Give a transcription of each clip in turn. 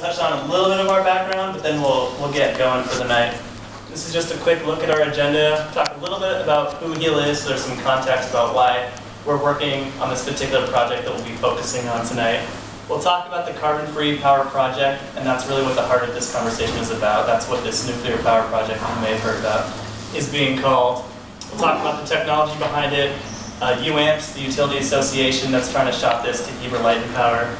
touch on a little bit of our background, but then we'll get going for the night. This is just a quick look at our agenda. Talk a little bit about who HEAL is, so there's some context about why we're working on this particular project that we'll be focusing on tonight. We'll talk about the carbon-free power project, and that's really what the heart of this conversation is about. That's what this nuclear power project you may have heard about is being called. We'll talk about the technology behind it, UAMPS, the utility association that's trying to shop this to Heber Light Power.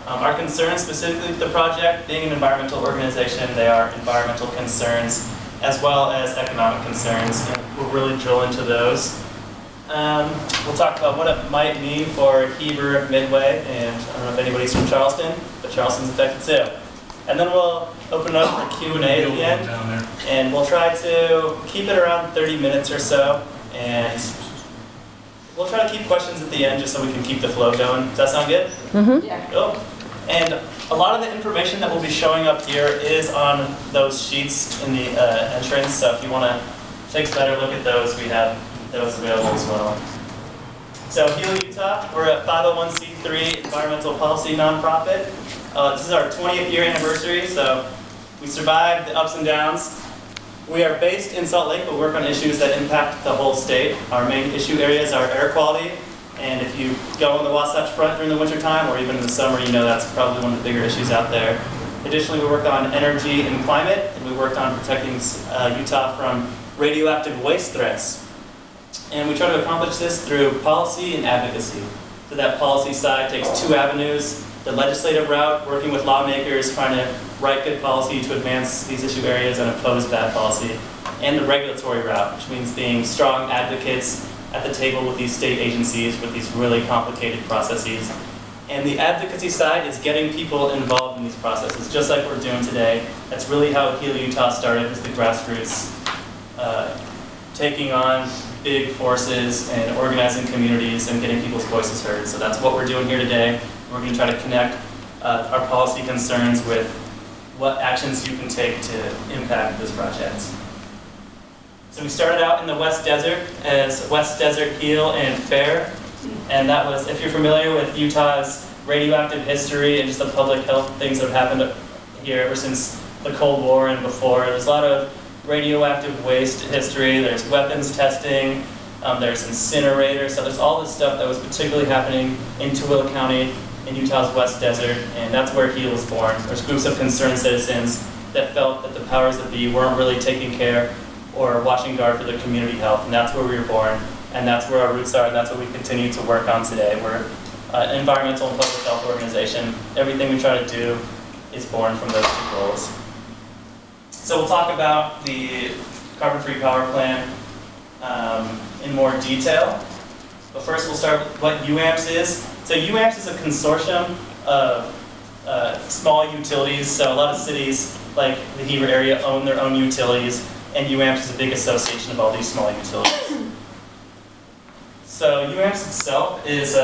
Our concerns specifically with the project, being an environmental organization, they are environmental concerns as well as economic concerns, and we'll really drill into those. We'll talk about what it might mean for Heber, Midway, and I don't know if anybody's from Charleston, but Charleston's affected too. And then we'll open it up for Q&A at the end, and we'll try to keep it around 30 minutes or so, and we'll try to keep questions at the end just so we can keep the flow going. Does that sound good? Mm-hmm. Yeah. Cool. And a lot of the information that will be showing up here is on those sheets in the entrance, so if you want to take a better look at those, we have those available as well. So HEAL Utah, we're a 501c3 environmental policy nonprofit. This is our 20th year anniversary, so we survived the ups and downs. We are based in Salt Lake, but work on issues that impact the whole state. Our main issue areas are air quality, and if you go on the Wasatch Front during the wintertime, or even in the summer, you know that's probably one of the bigger issues out there. Additionally, we work on energy and climate, and we worked on protecting Utah from radioactive waste threats. And we try to accomplish this through policy and advocacy. So that policy side takes two avenues. The legislative route, working with lawmakers, trying to write good policy to advance these issue areas and oppose bad policy. And the regulatory route, which means being strong advocates at the table with these state agencies with these really complicated processes. And the advocacy side is getting people involved in these processes, just like we're doing today. That's really how HEAL Utah started, was the grassroots, taking on big forces and organizing communities and getting people's voices heard. So that's what we're doing here today. We're going to try to connect our policy concerns with what actions you can take to impact this project. So we started out in the West Desert as West Desert HEAL and FAIR. And that was, if you're familiar with Utah's radioactive history and just the public health things that have happened here ever since the Cold War and before, there's a lot of radioactive waste history, there's weapons testing, there's incinerators, so there's all this stuff that was particularly happening in Tooele County in Utah's West Desert, and that's where HEAL was born. There's groups of concerned citizens that felt that the powers that be weren't really taking care or watching guard for their community health, and that's where we were born, and that's where our roots are, and that's what we continue to work on today. We're an environmental and public health organization. Everything we try to do is born from those two goals. So we'll talk about the carbon-free power plant in more detail. But first we'll start with what UAMPS is. So UAMPS is a consortium of small utilities. So a lot of cities like the Heber area own their own utilities, and UAMPS is a big association of all these small utilities. So UAMPS itself is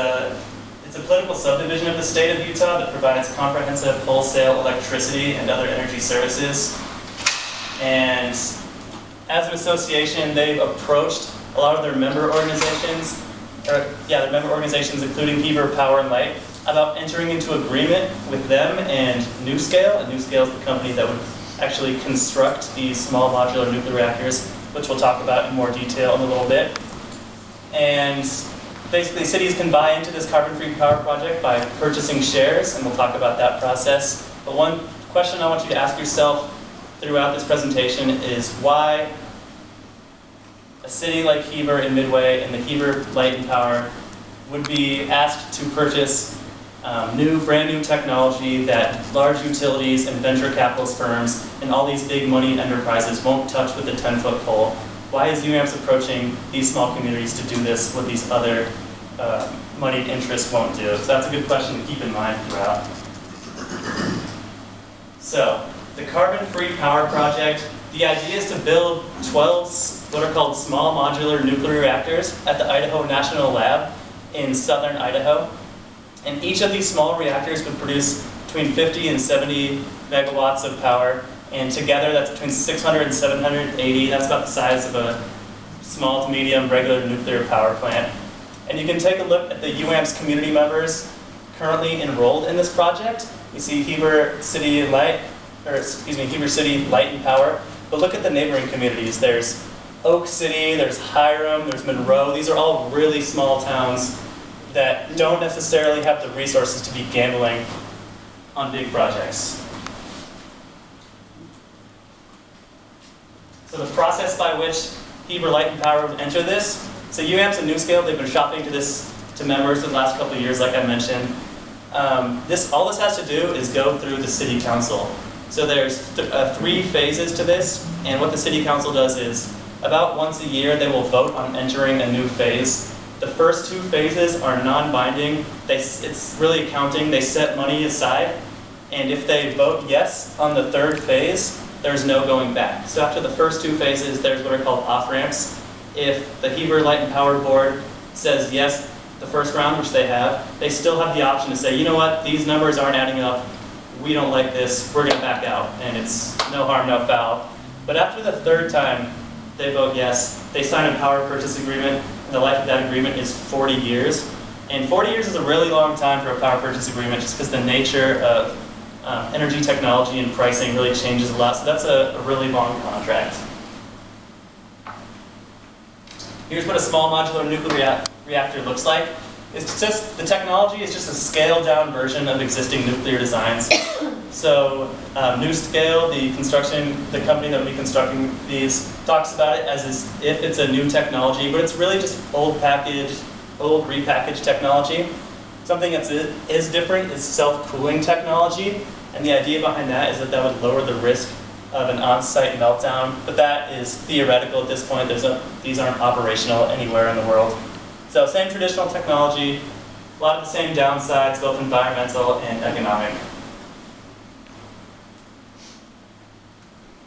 it's a political subdivision of the state of Utah that provides comprehensive wholesale electricity and other energy services. And as an association, they've approached a lot of their member organizations, including Heber Power and Light, about entering into agreement with them and NuScale. And NuScale is the company that would actually construct these small modular nuclear reactors, which we'll talk about in more detail in a little bit. And basically, cities can buy into this carbon-free power project by purchasing shares, and we'll talk about that process. But one question I want you to ask yourself throughout this presentation is why a city like Heber and Midway and the Heber Light Power would be asked to purchase brand new technology that large utilities and venture capitalist firms and all these big money enterprises won't touch with a 10-foot pole. Why is UAMPS approaching these small communities to do this what these other moneyed interests won't do? So that's a good question to keep in mind throughout. So, the carbon-free power project, the idea is to build 12 what are called small modular nuclear reactors at the Idaho National Lab in southern Idaho. And each of these small reactors would produce between 50 and 70 megawatts of power. And together that's between 600 and 780. That's about the size of a small to medium regular nuclear power plant. And you can take a look at the UAMPS community members currently enrolled in this project. You see Heber City Light, Heber City Light and Power. But look at the neighboring communities. There's Oak City, there's Hiram, there's Monroe. These are all really small towns that don't necessarily have the resources to be gambling on big projects. So the process by which Heber Light and Power would enter this. So UAMP's a NuScale. They've been shopping to members for the last couple of years, like I mentioned. All this has to do is go through the city council. So there's 3 phases to this, and what the city council does is about once a year they will vote on entering a new phase. The first 2 phases are non-binding. It's really accounting. They set money aside, and if they vote yes on the 3rd phase, there's no going back. So after the first 2 phases, there's what are called off-ramps. If the Heber Light and Power Board says yes the first round, which they have, they still have the option to say, you know what, these numbers aren't adding up, we don't like this, we're going to back out, and it's no harm, no foul. But after the 3rd time they vote yes, they sign a power purchase agreement, and the life of that agreement is 40 years. And 40 years is a really long time for a power purchase agreement, just because the nature of energy technology and pricing really changes a lot, so that's a really long contract. Here's what a small modular nuclear reactor looks like. It's just, the technology is just a scaled down version of existing nuclear designs. So NuScale, the company that will be constructing these, talks about it as if it's a new technology, but it's really just old repackaged technology. Something that is different is self-cooling technology, and the idea behind that is that would lower the risk of an on-site meltdown, but that is theoretical at this point. These aren't operational anywhere in the world. So same traditional technology, a lot of the same downsides, both environmental and economic.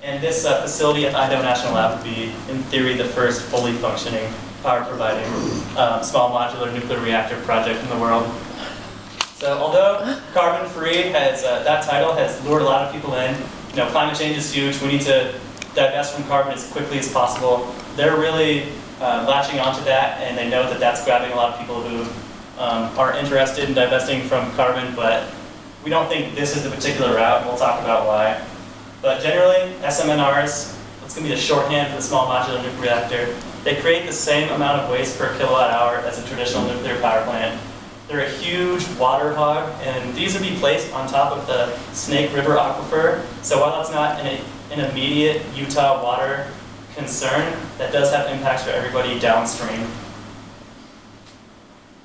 And this facility at Idaho National Lab would be, in theory, the first fully functioning power-providing small modular nuclear reactor project in the world. So although carbon-free that title has lured a lot of people in, climate change is huge, we need to divest from carbon as quickly as possible. They're really latching onto that, and they know that that's grabbing a lot of people who are interested in divesting from carbon, but we don't think this is the particular route, and we'll talk about why. But generally, SMNRs, that's going to be the shorthand for the small modular nuclear reactor. They create the same amount of waste per kilowatt hour as a traditional nuclear power plant. They're a huge water hog, and these would be placed on top of the Snake River aquifer. So while that's not an immediate Utah water concern, that does have impacts for everybody downstream.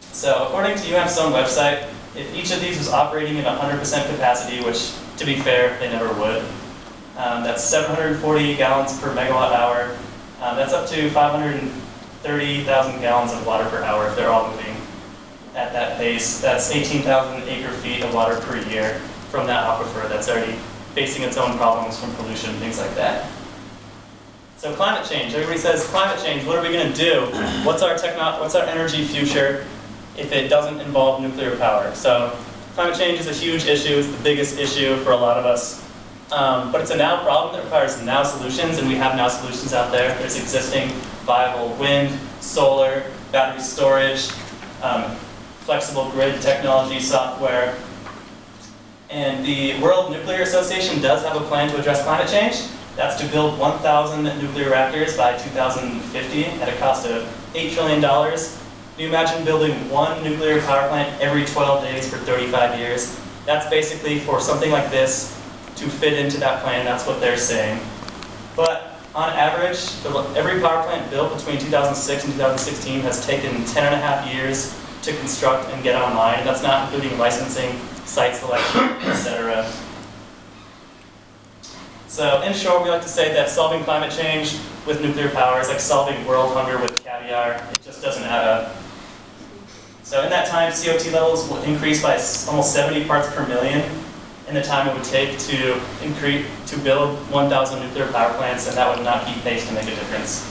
So according to UAMP's own website, if each of these was operating at 100% capacity, which to be fair, they never would, that's 740 gallons per megawatt hour. That's up to 530,000 gallons of water per hour if they're all moving at that pace. That's 18,000 acre-feet of water per year from that aquifer that's already facing its own problems from pollution, things like that. So climate change. Everybody says climate change. What are we going to do? What's our energy future if it doesn't involve nuclear power? So climate change is a huge issue. It's the biggest issue for a lot of us. But it's a now problem that requires now solutions, and we have now solutions out there. There's existing viable wind, solar, battery storage, flexible grid technology, software. And the World Nuclear Association does have a plan to address climate change. That's to build 1,000 nuclear reactors by 2050 at a cost of $8 trillion. Can you imagine building one nuclear power plant every 12 days for 35 years? That's basically for something like this to fit into that plan. That's what they're saying. But on average, every power plant built between 2006 and 2016 has taken 10.5 years to construct and get online. That's not including licensing, site selection, etc. So in short, we like to say that solving climate change with nuclear power is like solving world hunger with caviar. It just doesn't add up. So in that time, CO2 levels will increase by almost 70 parts per million in the time it would take to build 1,000 nuclear power plants, and that would not keep pace to make a difference.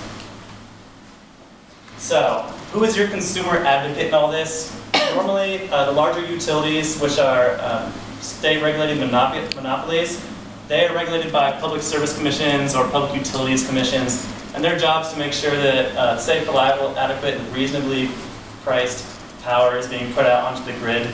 So, who is your consumer advocate in all this? Normally, the larger utilities, which are state-regulated monopolies, they are regulated by public service commissions or public utilities commissions, and their job is to make sure that safe, reliable, adequate, and reasonably priced power is being put out onto the grid.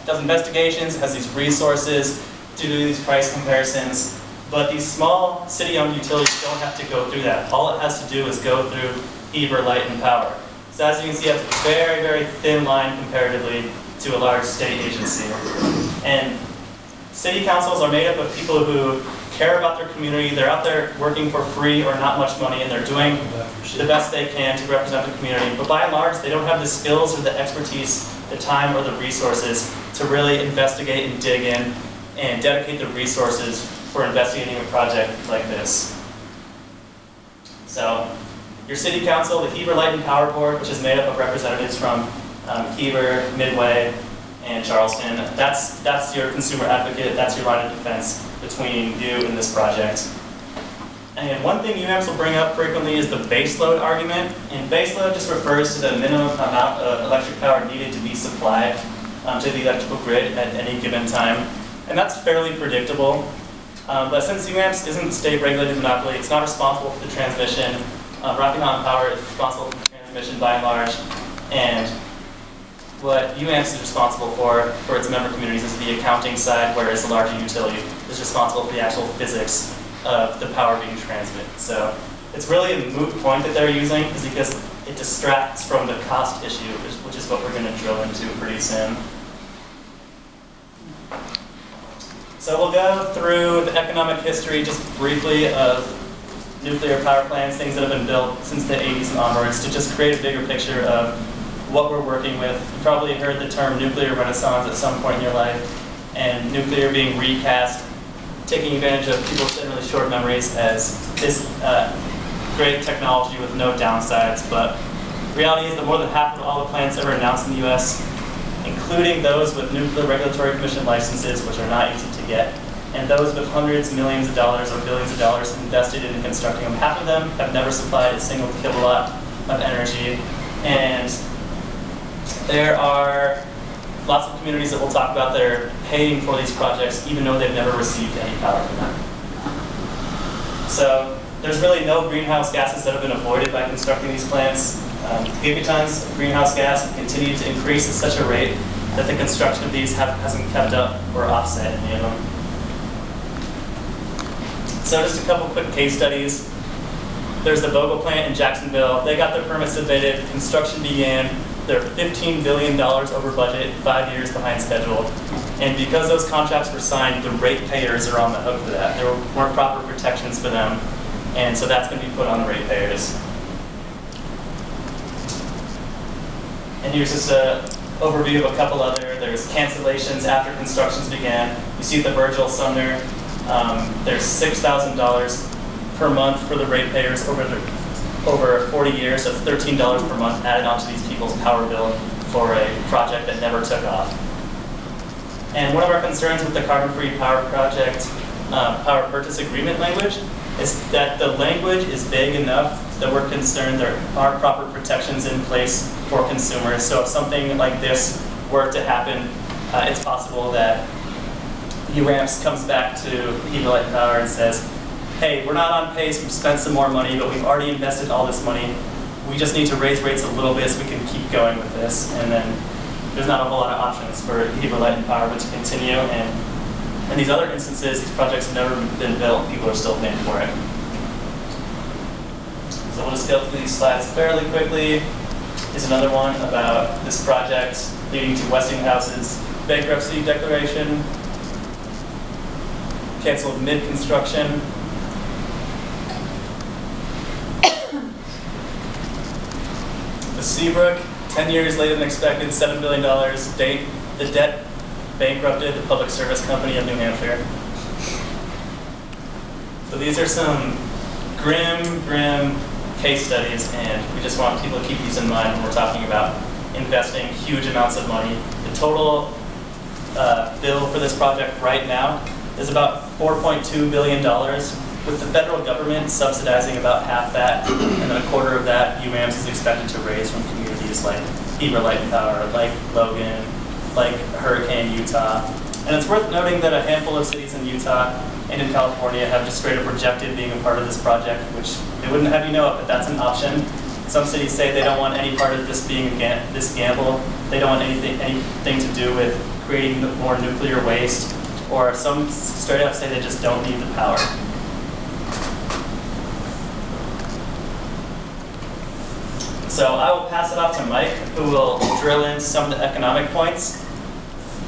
does investigations, has these resources to do these price comparisons, but these small city-owned utilities don't have to go through that. All it has to do is go through Heber Light Power. So as you can see, it's a very, very thin line comparatively to a large state agency. And city councils are made up of people who care about their community. They're out there working for free or not much money, and they're doing the best they can to represent the community. But by and large, they don't have the skills or the expertise, the time or the resources to really investigate and dig in and dedicate the resources for investigating a project like this. So, your city council, the Heber Light and Power Board, which is made up of representatives from Heber, Midway, and Charleston, that's your consumer advocate, that's your line of defense between you and this project. And one thing UAMPS will bring up frequently is the baseload argument. And baseload just refers to the minimum amount of electric power needed to be supplied to the electrical grid at any given time. And that's fairly predictable. But since UAMPS isn't a state-regulated monopoly, it's not responsible for the transmission. Rocky Mountain Power is responsible for the transmission by and large. And what UAMPS is responsible for its member communities is the accounting side, whereas the larger utility is responsible for the actual physics of the power being transmitted. So it's really a moot point that they're using is because it distracts from the cost issue, which is what we're going to drill into pretty soon. So we'll go through the economic history just briefly of nuclear power plants, things that have been built since the 80s and onwards, to just create a bigger picture of what we're working with. You probably heard the term nuclear renaissance at some point in your life, and nuclear being recast, taking advantage of people's generally short memories as this great technology with no downsides. But the reality is that more than half of all the plants ever announced in the US, including those with Nuclear Regulatory Commission licenses, which are not easy to get, and those with hundreds of millions of dollars or billions of dollars invested in constructing them, half of them have never supplied a single kilowatt of energy. And there are lots of communities that we'll talk about that are paying for these projects even though they've never received any power from them. So there's really no greenhouse gases that have been avoided by constructing these plants. Gigatons of greenhouse gas have continued to increase at such a rate that the construction of these hasn't kept up or offset any of them. So just a couple quick case studies. There's the Vogel plant in Jacksonville. They got their permits submitted, construction began. They're $15 billion over budget, 5 years behind schedule. And because those contracts were signed, the ratepayers are on the hook for that. There weren't proper protections for them, and so that's going to be put on the ratepayers. And here's just an overview of a couple other. There's cancellations after constructions began. You see the Virgil Sumner. There's $6,000 per month for the ratepayers over 40 years, so $13 per month added onto these people's power bill for a project that never took off. And one of our concerns with the carbon-free power project power purchase agreement language is that the language is vague enough that we're concerned there aren't proper protections in place for consumers. So if something like this were to happen, it's possible that UAMPS comes back to Heber Light Power and says, hey, we're not on pace, we've spent some more money, but we've already invested all this money. We just need to raise rates a little bit so we can keep going with this. And then there's not a whole lot of options for Heber Light Power but to continue. And in these other instances, these projects have never been built, people are still paying for it. So we'll just go through these slides fairly quickly. Here's another one about this project leading to Westinghouse's bankruptcy declaration. Canceled mid-construction. The Seabrook, 10 years later than expected, $7 billion. The debt bankrupted the Public Service Company of New Hampshire. So these are some grim case studies, and we just want people to keep these in mind when we're talking about investing huge amounts of money. The total bill for this project right now is about $4.2 billion, with the federal government subsidizing about half that, and then a quarter of that UAMPS is expected to raise from communities like Heber Light Power, like Logan, like Hurricane, Utah. And it's worth noting that a handful of cities in Utah and in California have just straight up rejected being a part of this project, which they wouldn't have you know it, but that's an option. Some cities say they don't want any part of this being this gamble. They don't want anything to do with creating more nuclear waste. Or some straight up say they just don't need the power. So I will pass it off to Mike, who will drill into some of the economic points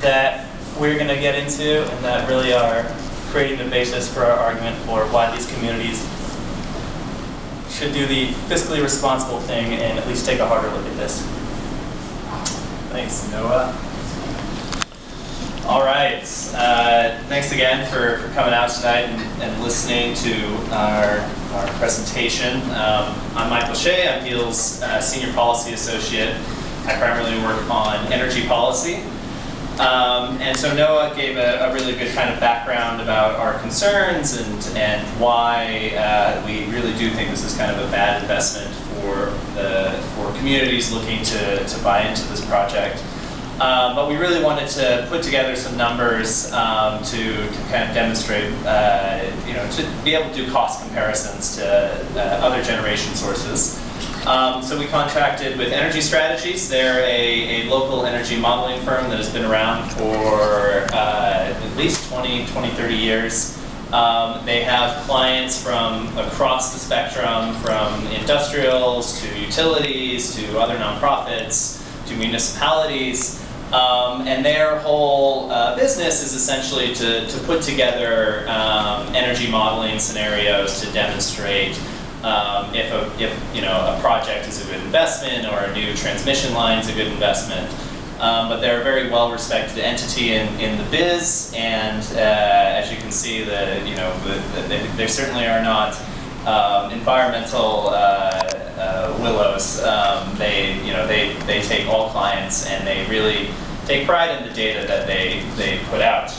that we're going to get into and that really are creating the basis for our argument for why these communities should do the fiscally responsible thing and at least take a harder look at this. Thanks, Noah. All right. Thanks again for coming out tonight and listening to our presentation. I'm Michael Shea. I'm HEAL's Senior Policy Associate. I primarily work on energy policy. And so Noah gave a really good kind of background about our concerns and why we really do think this is kind of a bad investment for communities looking to buy into this project. But we really wanted to put together some numbers to kind of demonstrate, to be able to do cost comparisons to other generation sources. So we contracted with Energy Strategies. They're a local energy modeling firm that has been around for at least 20, 30 years. They have clients from across the spectrum, from industrials to utilities to other nonprofits to municipalities. And their whole business is essentially to put together energy modeling scenarios to demonstrate if a project is a good investment or a new transmission line is a good investment. But they're a very well-respected entity in the biz, and as you can see, they certainly are not environmental willows. They take all clients, and they really take pride in the data that they put out.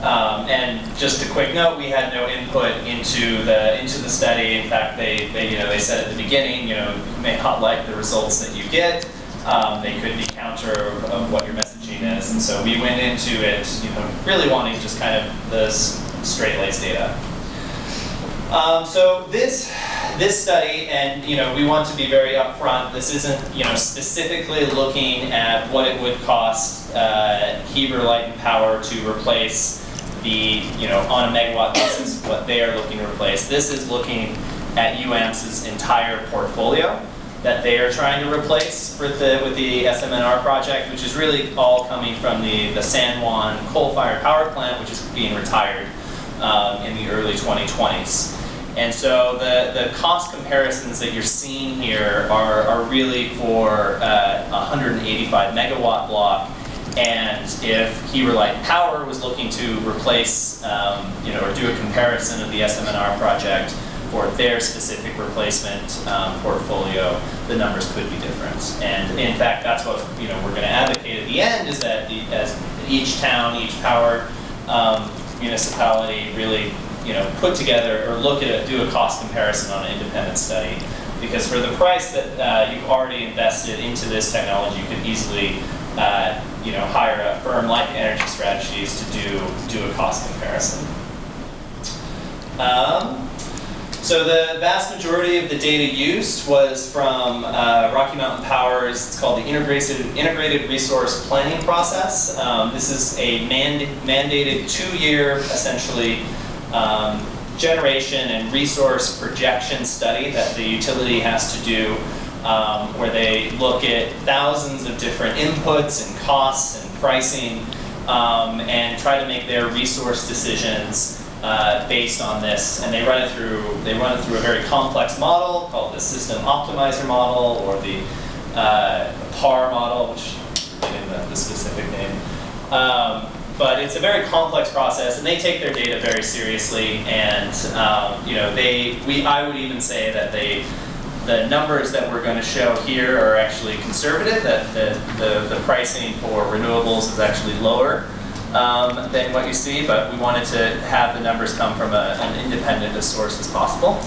And just a quick note: we had no input into the study. In fact, they said at the beginning, you may not like the results that you get. They could be counter of what your messaging is, and so we went into it, really wanting just kind of the straight-laced data. So this study, and we want to be very upfront. This isn't specifically looking at what it would cost Heber Light Power to replace the on a megawatt basis what they are looking to replace. This is looking at UAMPS's entire portfolio that they are trying to replace with the SMNR project, which is really all coming from the San Juan coal-fired power plant, which is being retired in the early 2020s. And so the cost comparisons that you're seeing here are really for a 185 megawatt block. And if Heber Light Power was looking to replace, or do a comparison of the SMNR project for their specific replacement portfolio, the numbers could be different. And in fact, that's what we're going to advocate at the end, is that as each town, each power municipality really put together or look at it, do a cost comparison on an independent study. Because for the price that you've already invested into this technology, you could easily hire a firm like Energy Strategies to do a cost comparison. So the vast majority of the data used was from Rocky Mountain Power's, it's called the Integrated Resource Planning Process. This is a mandated 2-year, essentially, generation and resource projection study that the utility has to do, where they look at thousands of different inputs and costs and pricing, and try to make their resource decisions based on this. And they run it through a very complex model called the System Optimizer Model, or the PAR model, which is the specific name. But it's a very complex process, and they take their data very seriously. And I would even say that the numbers that we're going to show here are actually conservative. That the pricing for renewables is actually lower than what you see. But we wanted to have the numbers come from an independent source as possible.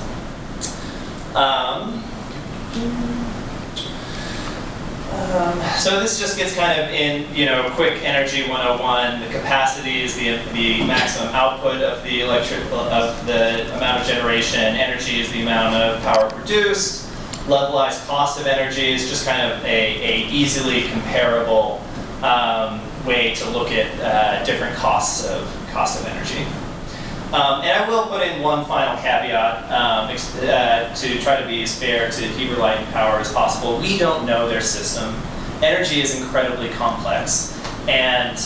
So this just gets kind of in, quick energy 101. The capacity is the maximum output of the amount of generation. Energy is the amount of power produced. levelized cost of energy is just kind of a easily comparable way to look at different cost of energy. And I will put in one final caveat to try to be as fair to Heber Light Power as possible. We don't know their system. Energy is incredibly complex, and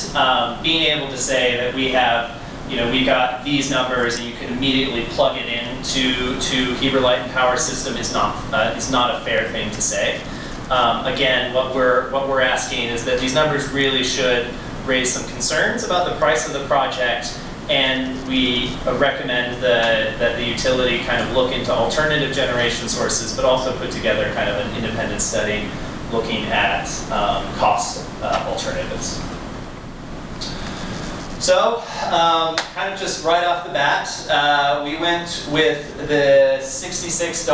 being able to say that we have, we got these numbers and you can immediately plug it into Heber Light Power system is not a fair thing to say. Again, what we're asking is that these numbers really should raise some concerns about the price of the project, and we recommend that the utility kind of look into alternative generation sources, but also put together kind of an independent study looking at cost alternatives. So, kind of just right off the bat, we went with the $66,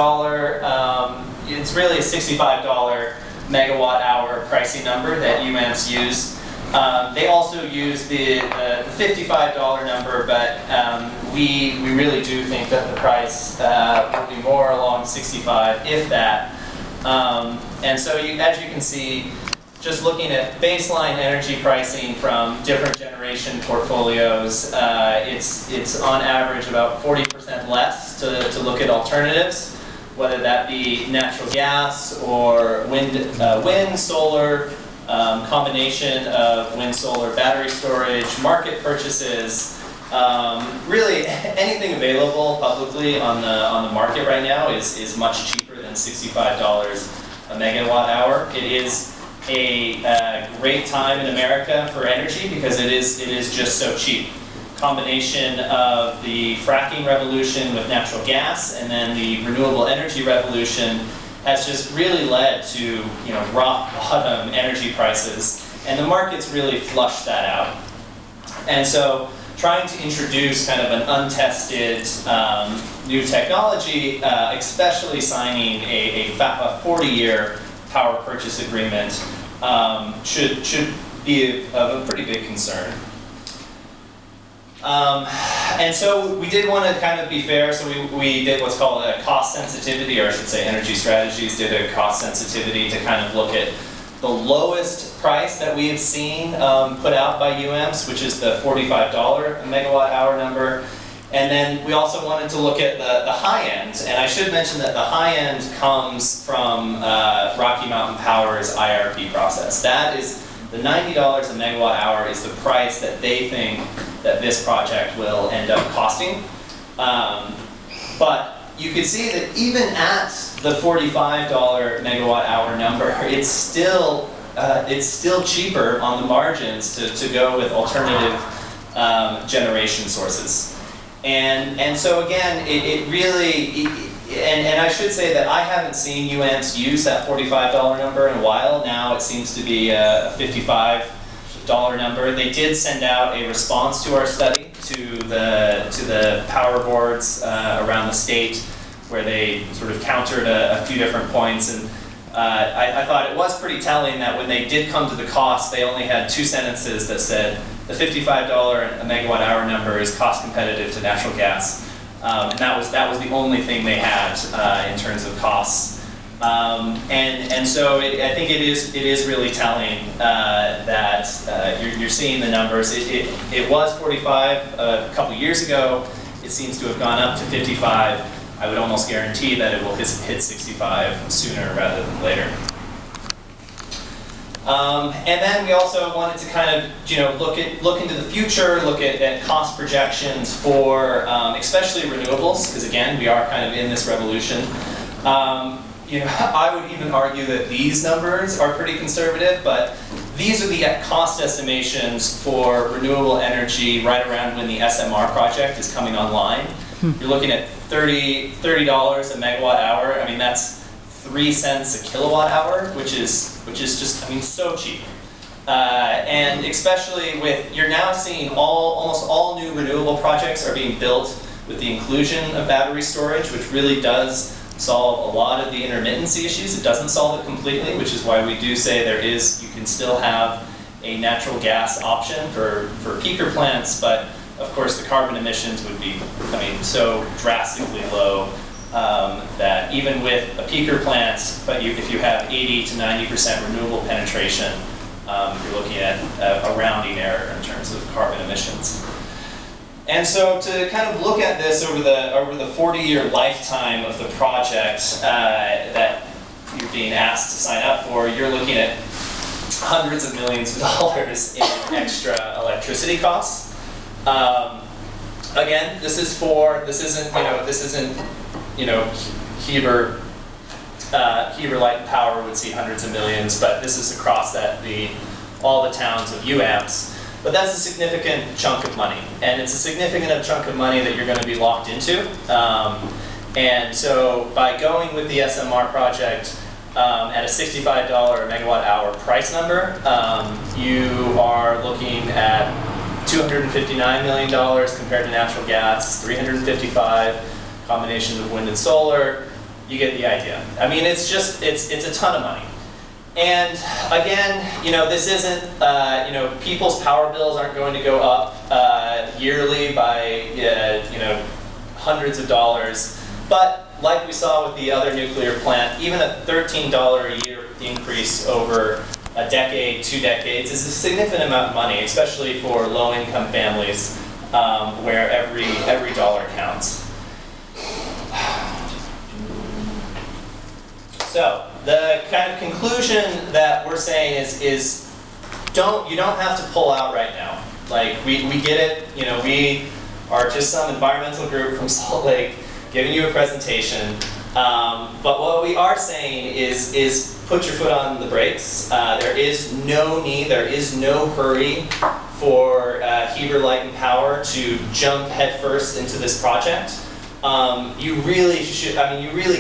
it's really a $65 megawatt hour pricing number that UAMPS used. They also use the $55 number, but we really do think that the price will be more along 65, if that. And so as you can see, just looking at baseline energy pricing from different generation portfolios, it's on average about 40% less to look at alternatives, whether that be natural gas or wind, solar, combination of wind, solar, battery storage, market purchases. Really, anything available publicly on the market right now is much cheaper than $65 a megawatt hour. It is a great time in America for energy because it is just so cheap. Combination of the fracking revolution with natural gas and then the renewable energy revolution has just really led to rock bottom energy prices, and the markets really flushed that out. And so trying to introduce kind of an untested new technology, especially signing a 40-year power purchase agreement, should be of a pretty big concern. And so we did want to kind of be fair, so we did what's called a cost sensitivity, or I should say Energy Strategies did a cost sensitivity to kind of look at the lowest price that we have seen put out by UAMPS, which is the $45 a megawatt hour number. And then we also wanted to look at the high end, and I should mention that the high end comes from Rocky Mountain Power's IRP process. That is the $90 a megawatt hour is the price that they think that this project will end up costing. But you can see that even at the $45 megawatt hour number, it's still cheaper on the margins to go with alternative generation sources. And so again, it really, and I should say that I haven't seen UAMPS use that $45 number in a while. Now it seems to be a $55 number. They did send out a response to our study to the power boards around the state, where they sort of countered a few different points. And I thought it was pretty telling that when they did come to the cost, they only had 2 sentences that said, the $55 a megawatt hour number is cost competitive to natural gas. And that was the only thing they had in terms of costs. And so I think it is really telling that you're seeing the numbers. It was 45 a couple years ago. It seems to have gone up to 55. I would almost guarantee that it will hit 65 sooner rather than later. And then we also wanted to kind of, look into the future, look at cost projections for, especially renewables, because again, we are kind of in this revolution. I would even argue that these numbers are pretty conservative, but these are the cost estimations for renewable energy right around when the SMR project is coming online. You're looking at $30 a megawatt hour. I mean, that's 3 cents a kilowatt hour, which is just, I mean, so cheap. And especially with, you're now seeing almost all new renewable projects are being built with the inclusion of battery storage, which really does solve a lot of the intermittency issues. It doesn't solve it completely, which is why we do say you can still have a natural gas option for peaker plants, but of course the carbon emissions would be, so drastically low that even with a peaker plant, but if you have 80 to 90% renewable penetration, you're looking at a rounding error in terms of carbon emissions. And so to kind of look at this over the 40-year lifetime of the project that you're being asked to sign up for, you're looking at hundreds of millions of dollars in extra electricity costs. Again, this isn't Heber Light Power would see hundreds of millions, but this is across all the towns of UAMPS. But that's a significant chunk of money, and it's a significant chunk of money that you're going to be locked into. And so by going with the SMR project at a $65 a megawatt hour price number, you are looking at $259 million compared to natural gas, 355, combination of wind and solar. You get the idea. I mean, it's a ton of money. And again, this isn't, people's power bills aren't going to go up yearly by, hundreds of dollars. But like we saw with the other nuclear plant, even a $13 a year increase over a decade, 2 decades is a significant amount of money, especially for low-income families where every dollar counts. So the kind of conclusion that we're saying is you don't have to pull out right now. Like we get it, we are just some environmental group from Salt Lake giving you a presentation. But what we are saying is put your foot on the brakes. There is no need, there is no hurry for Heber Light Power to jump headfirst into this project. You really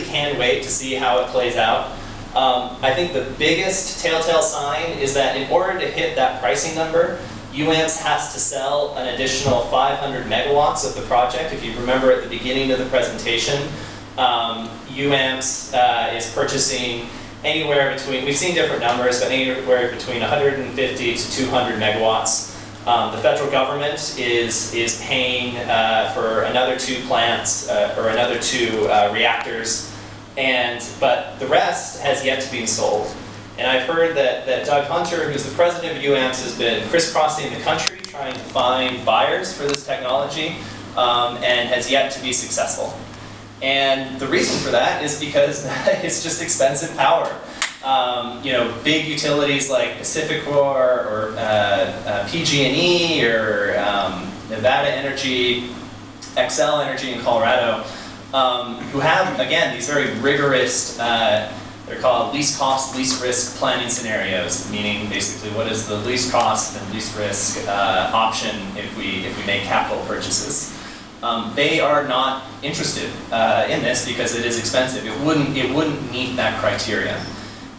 can wait to see how it plays out. I think the biggest telltale sign is that in order to hit that pricing number, UAMPS has to sell an additional 500 megawatts of the project. If you remember at the beginning of the presentation, UAMPS is purchasing anywhere between, we've seen different numbers, but anywhere between 150 to 200 megawatts. The federal government is paying for another 2 plants, or another 2 reactors, but the rest has yet to be sold. And I've heard that Doug Hunter, who's the president of UAMPS, has been crisscrossing the country trying to find buyers for this technology, and has yet to be successful. And the reason for that is because it's just expensive power. Big utilities like PacifiCorp or PG&E or Nevada Energy, Xcel Energy in Colorado, who have, again, these very rigorous, they're called least cost, least risk planning scenarios, meaning basically what is the least cost and least risk option if we make capital purchases. They are not interested in this because it is expensive. It wouldn't meet that criteria.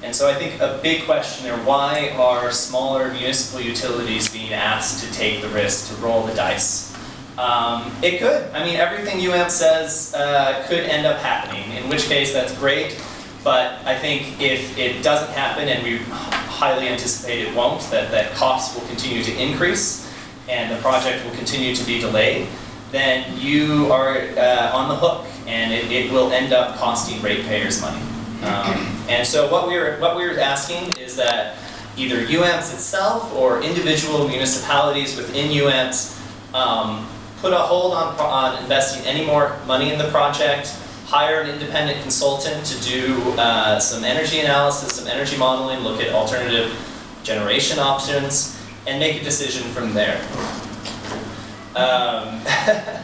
And so I think a big question there, why are smaller municipal utilities being asked to take the risk, to roll the dice? It could. I mean, everything UAMPS says could end up happening, in which case that's great. But I think if it doesn't happen, and we highly anticipate it won't, that costs will continue to increase and the project will continue to be delayed, then you are on the hook, and it will end up costing ratepayers money. And so what we're asking is that either UAMPS itself or individual municipalities within UAMPS put a hold on investing any more money in the project, hire an independent consultant to do some energy analysis, some energy modeling, look at alternative generation options, and make a decision from there.